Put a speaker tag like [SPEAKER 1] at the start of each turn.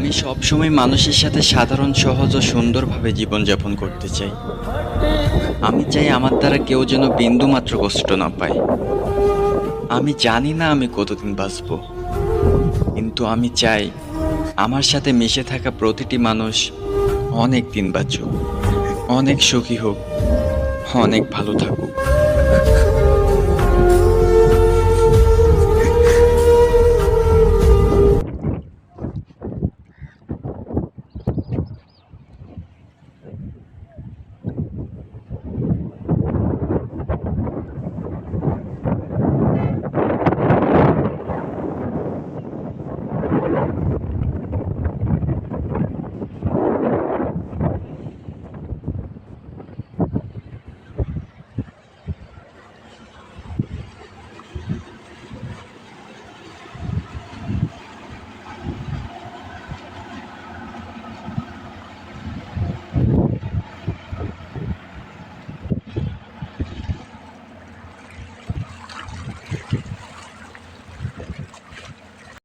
[SPEAKER 1] আমি সবসময় মানুষের সাথে সাধারণ, সহজ ও সুন্দরভাবে জীবনযাপন করতে চাই। আমি চাই আমার দ্বারা কেউ যেন বিন্দুমাত্র কষ্ট না পায়। আমি জানি না আমি কতদিন বাঁচব, কিন্তু আমি চাই আমার সাথে মিশে থাকা প্রতিটি মানুষ অনেক দিন বাঁচুক, অনেক সুখী হোক, অনেক ভালো থাকুক।